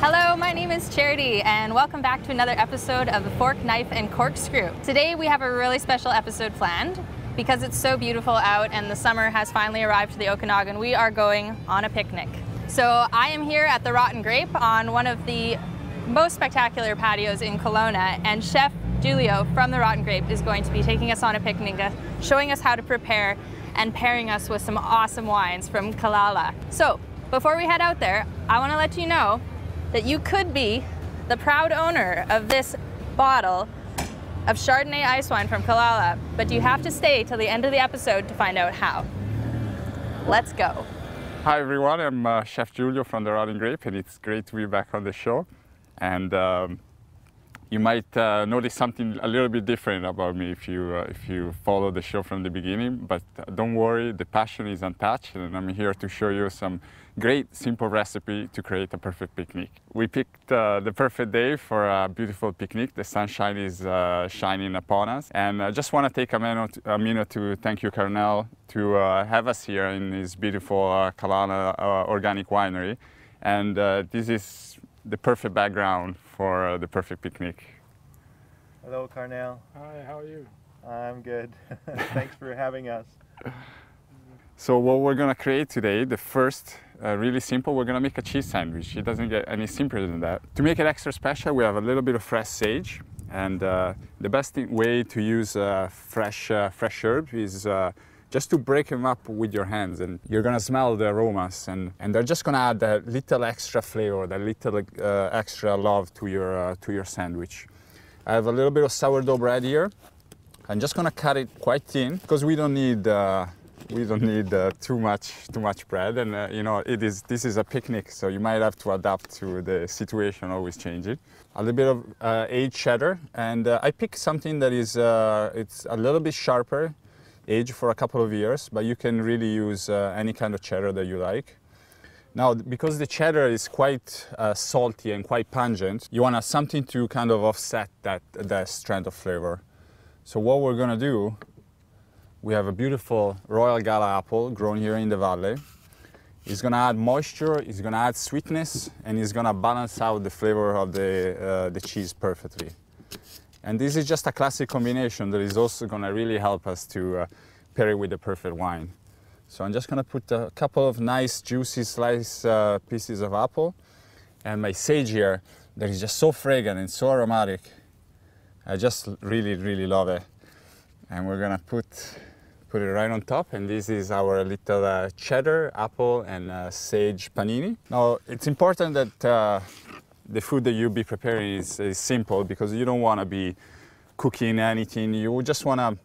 Hello, my name is Charity and welcome back to another episode of The Fork, Knife and Corkscrew. Today we have a really special episode planned because it's so beautiful out and the summer has finally arrived to the Okanagan. We are going on a picnic. So I am here at the Rotten Grape on one of the most spectacular patios in Kelowna, and Chef Julio from the Rotten Grape is going to be taking us on a picnic, showing us how to prepare and pairing us with some awesome wines from Kalala. So before we head out there, I want to let you know that you could be the proud owner of this bottle of Chardonnay ice wine from Kalala, but you have to stay till the end of the episode to find out how. Let's go. Hi everyone, I'm Chef Julio from the Rotten Grape, and it's great to be back on the show. And you might notice something a little bit different about me if you follow the show from the beginning, but don't worry, the passion is untouched, and I'm here to show you some great simple recipe to create a perfect picnic. We picked the perfect day for a beautiful picnic. The sunshine is shining upon us, and I just want to take a minute to thank you, Carnell, to have us here in this beautiful Kelowna organic winery. And this is the perfect background for the perfect picnic. Hello, Carnell. Hi, how are you? I'm good. Thanks for having us. So what we're going to create today, the first, really simple, we're going to make a cheese sandwich. It doesn't get any simpler than that. To make it extra special, we have a little bit of fresh sage. And the best way to use fresh herbs is just to break them up with your hands, and you're gonna smell the aromas, and they're just gonna add that little extra flavor, that little extra love to your sandwich. I have a little bit of sourdough bread here. I'm just gonna cut it quite thin because we don't need too much bread, and you know, this is a picnic, so you might have to adapt to the situation, always change it. A little bit of aged cheddar, and I picked something that is it's a little bit sharper, aged for a couple of years, but you can really use any kind of cheddar that you like. Now, because the cheddar is quite salty and quite pungent, you want something to kind of offset that strength of flavor. So what we're gonna do, we have a beautiful Royal Gala apple grown here in the valley. It's gonna add moisture, it's gonna add sweetness, and it's gonna balance out the flavor of the cheese perfectly. And this is just a classic combination that is also gonna really help us to pair it with the perfect wine. So I'm just gonna put a couple of nice juicy sliced pieces of apple, and my sage here that is just so fragrant and so aromatic. I just really love it. And we're gonna put it right on top, and this is our little cheddar, apple, and sage panini. Now, it's important that the food that you'll be preparing is simple, because you don't want to be cooking anything. You just want to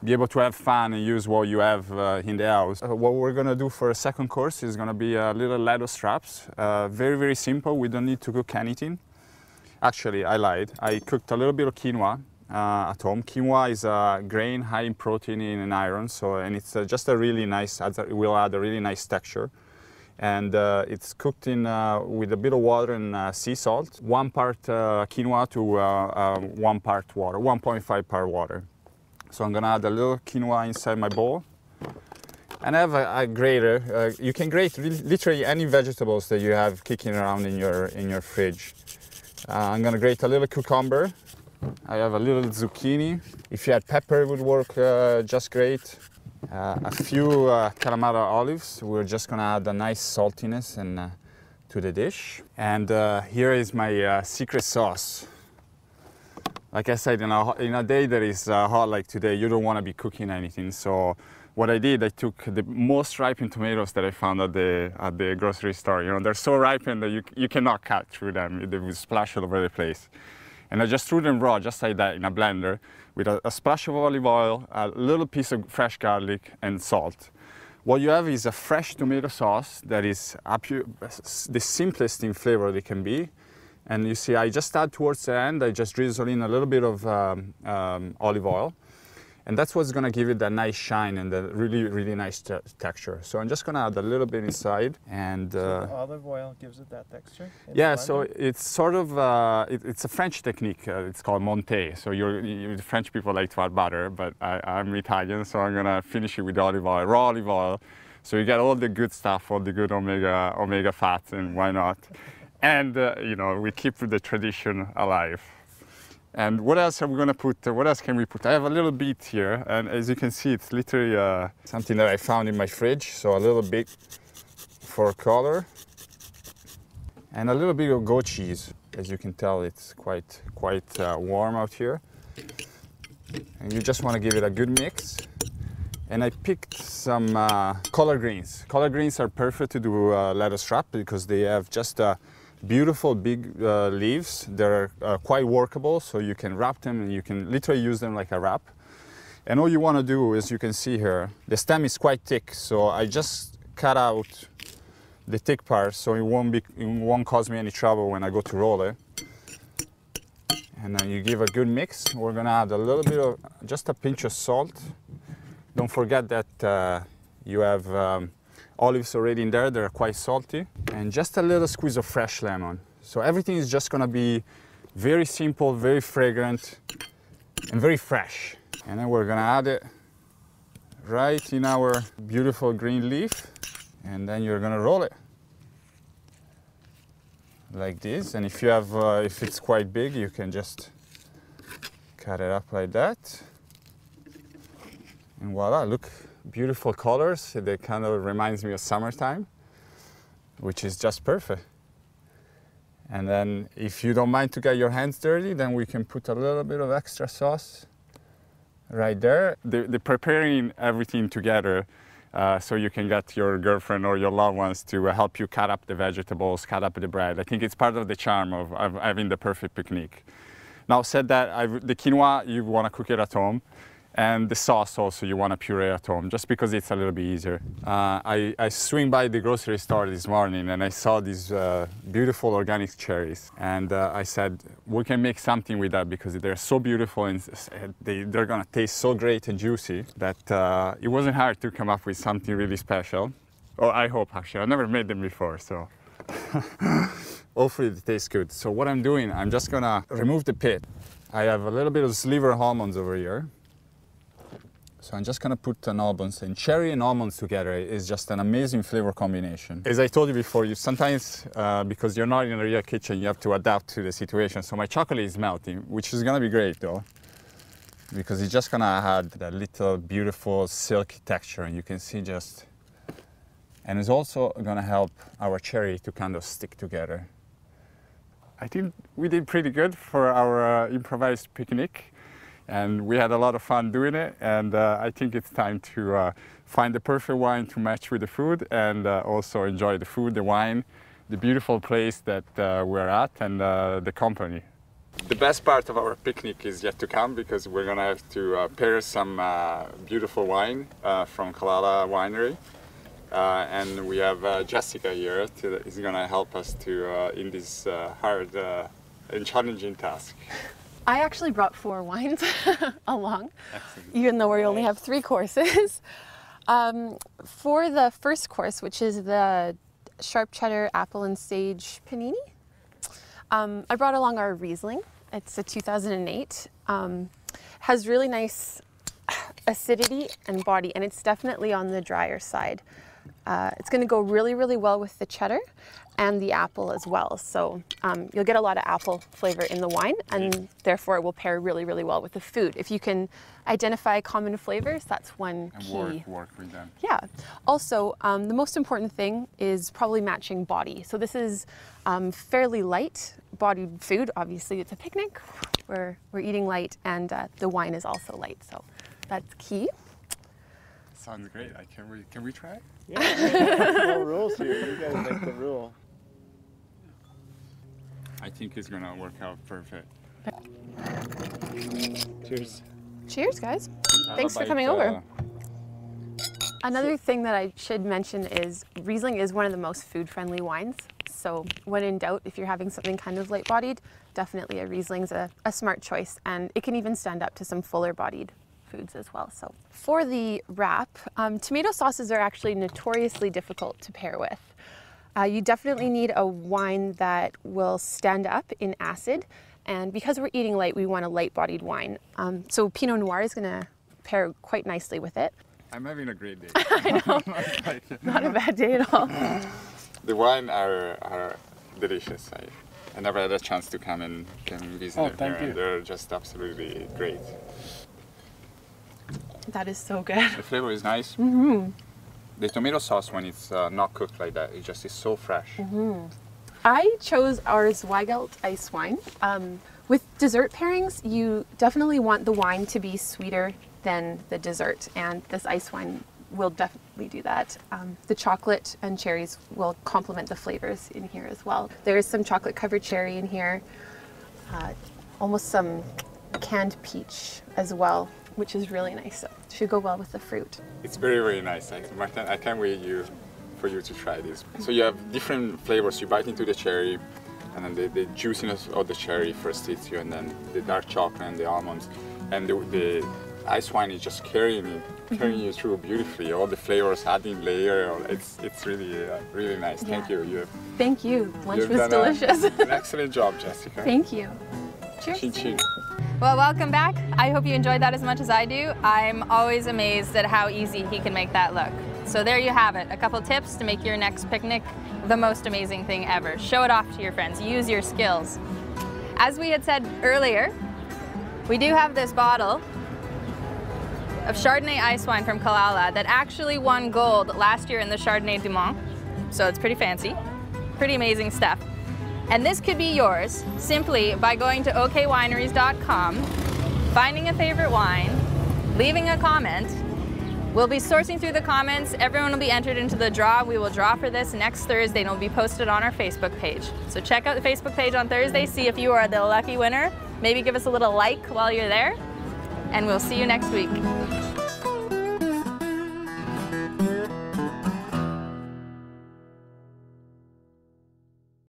be able to have fun and use what you have in the house. What we're going to do for a second course is going to be a little lettuce wraps. Very simple. We don't need to cook anything. Actually, I lied. I cooked a little bit of quinoa at home. Quinoa is a grain high in protein and iron, and it's just a really nice, it will add a really nice texture. And it's cooked in with a bit of water and sea salt. 1 part quinoa to 1 part water, 1.5 part water. So I'm gonna add a little quinoa inside my bowl. And I have a grater. You can grate literally any vegetables that you have kicking around in your fridge. I'm gonna grate a little cucumber. I have a little zucchini. If you had pepper, it would work just great. A few Kalamata olives. We're just gonna add a nice saltiness to the dish. And here is my secret sauce. Like I said, in a day that is hot like today, you don't want to be cooking anything. So what I did, I took the most ripened tomatoes that I found at the grocery store. You know, they're so ripened that you cannot cut through them. They will splash all over the place. And I just threw them raw, just like that, in a blender, with a splash of olive oil, a little piece of fresh garlic, and salt. What you have is a fresh tomato sauce that is the simplest in flavor they can be. And you see, I just add towards the end, I just drizzle in a little bit of olive oil. And that's what's going to give it that nice shine and the really, really nice texture. So I'm just going to add a little bit inside. And so the olive oil gives it that texture? Yeah, so it's sort of, it's a French technique. It's called monté. So the French people like to add butter, but I'm Italian, so I'm going to finish it with olive oil, raw olive oil. So you get all the good stuff, all the good omega fats, and why not? And, you know, we keep the tradition alive. And what else are we going to put? What else can we put? I have a little bit here, and as you can see, it's literally something that I found in my fridge. So a little bit for color, and a little bit of goat cheese. As you can tell, it's quite warm out here. And you just want to give it a good mix. And I picked some collard greens. Collard greens are perfect to do lettuce wrap because they have just beautiful big leaves. They're quite workable, so you can wrap them and you can literally use them like a wrap. And all you want to do, as you can see here, the stem is quite thick, so I just cut out the thick part so it won't cause me any trouble when I go to roll it. And then you give a good mix. We're gonna add a little bit of, just a pinch of salt. Don't forget that you have olives already in there, they're quite salty. And just a little squeeze of fresh lemon. So everything is just gonna be very simple, very fragrant, and very fresh. And then we're gonna add it right in our beautiful green leaf. And then you're gonna roll it like this. And if you have, if it's quite big, you can just cut it up like that. And voila, look. Beautiful colors. They kind of reminds me of summertime, which is just perfect. And then if you don't mind to get your hands dirty, then we can put a little bit of extra sauce right there. They're preparing everything together so you can get your girlfriend or your loved ones to help you cut up the vegetables, cut up the bread. I think it's part of the charm of having the perfect picnic. Now said that, the quinoa, you want to cook it at home. And the sauce also you want to puree at home, just because it's a little bit easier. I swing by the grocery store this morning and I saw these beautiful organic cherries. And I said, we can make something with that because they're so beautiful and they're going to taste so great and juicy that it wasn't hard to come up with something really special. Or I hope, actually. I've never made them before, so hopefully it tastes good. So what I'm doing, I'm just going to remove the pit. I have a little bit of sliver almonds over here. So I'm just gonna put an almonds, and cherry and almonds together is just an amazing flavor combination. As I told you before, you sometimes, because you're not in a real kitchen, you have to adapt to the situation. So my chocolate is melting, which is gonna be great though, because it's just gonna add that little beautiful silky texture, and you can see just, and it's also gonna help our cherry to kind of stick together. I think we did pretty good for our improvised picnic. And we had a lot of fun doing it, and I think it's time to find the perfect wine to match with the food, and also enjoy the food, the wine, the beautiful place that we're at, and the company. The best part of our picnic is yet to come, because we're gonna have to pair some beautiful wine from Kalala Winery. And we have Jessica here is gonna help us to in this hard and challenging task. I actually brought 4 wines along, Excellent. even though we only have 3 courses. For the first course, which is the sharp cheddar, apple and sage panini, I brought along our Riesling. It's a 2008. Has really nice acidity and body, and it's definitely on the drier side. It's going to go really, really well with the cheddar and the apple as well. So you'll get a lot of apple flavor in the wine, and therefore it will pair really, really well with the food. If you can identify common flavors, that's one key. Work with them. Yeah. Also, the most important thing is probably matching body. So this is fairly light bodied food. Obviously, it's a picnic. We're eating light, and the wine is also light. So that's key. Sounds great. Can we try? Yeah, no rules here. You gotta make the rule. I think it's gonna work out perfect. Cheers. Cheers, guys. Thanks for coming over. Another thing that I should mention is Riesling is one of the most food-friendly wines. So when in doubt, if you're having something kind of light-bodied, definitely a Riesling's a smart choice, and it can even stand up to some fuller-bodied foods as well. So for the wrap, tomato sauces are actually notoriously difficult to pair with. You definitely need a wine that will stand up in acid, and because we're eating light, we want a light-bodied wine. So Pinot Noir is going to pair quite nicely with it. I'm having a great day. I know, not a bad day at all. The wine are delicious. I never had a chance to come and visit them thank here. you. They're just absolutely great. That is so good. The flavor is nice. The tomato sauce, when it's not cooked like that, it just is so fresh. I chose our Zweigelt ice wine. With dessert pairings, you definitely want the wine to be sweeter than the dessert, and this ice wine will definitely do that. The chocolate and cherries will complement the flavors in here as well. There is some chocolate covered cherry in here, almost some canned peach as well, which is really nice. So it should go well with the fruit. It's very, very nice. Martin, I can't wait for you to try this. So you have different flavors. You bite into the cherry, and then the juiciness of the cherry first hits you, and then the dark chocolate and the almonds. And the ice wine is just carrying you through beautifully. All the flavors adding layer. It's really, really nice. Yeah. Thank you. Thank you. Lunch You've was done delicious. An excellent job, Jessica. Thank you. Cheers. Chin chin. Well, welcome back. I hope you enjoyed that as much as I do. I'm always amazed at how easy he can make that look. So there you have it, a couple tips to make your next picnic the most amazing thing ever. Show it off to your friends, use your skills. As we had said earlier, we do have this bottle of Chardonnay ice wine from Kalala that actually won gold last year in the Chardonnay du Mont. So it's pretty fancy, pretty amazing stuff. And this could be yours simply by going to okwineries.com, finding a favorite wine, leaving a comment. We'll be sourcing through the comments. Everyone will be entered into the draw. We will draw for this next Thursday and it will be posted on our Facebook page. So check out the Facebook page on Thursday, see if you are the lucky winner. Maybe give us a little like while you're there, and we'll see you next week.